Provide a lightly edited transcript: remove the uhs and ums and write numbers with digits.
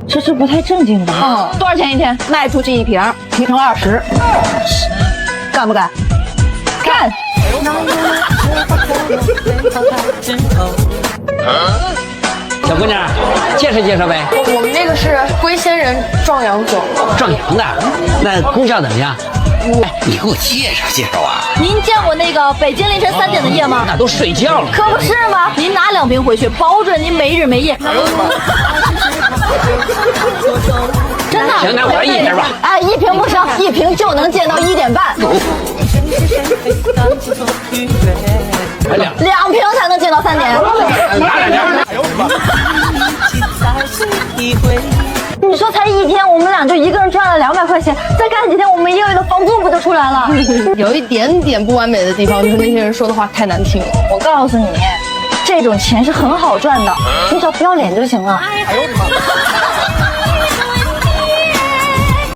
这不太正经吧？多少钱一天？卖出去1瓶，提成20，干不干？干！小姑娘，介绍介绍呗。我们这个是龟仙人壮阳酒，壮阳的，那功效怎么样？哎，你给我介绍介绍啊！您见过那个北京凌晨3点的夜吗？那都睡觉了。可不是吗？您拿2瓶回去，保准您没日没夜。真的？行，那我要1瓶吧。哎，1瓶不行，1瓶就能见到1点半。还2 2瓶才能见到3点。拿2瓶。你说才1天，我们俩就一个人赚了200块钱，再干几天，我们1个月的房租不就出来了？有一点点不完美的地方，就是那些人说的话太难听了。我告诉你，这种钱是很好赚的，你只要不要脸就行了。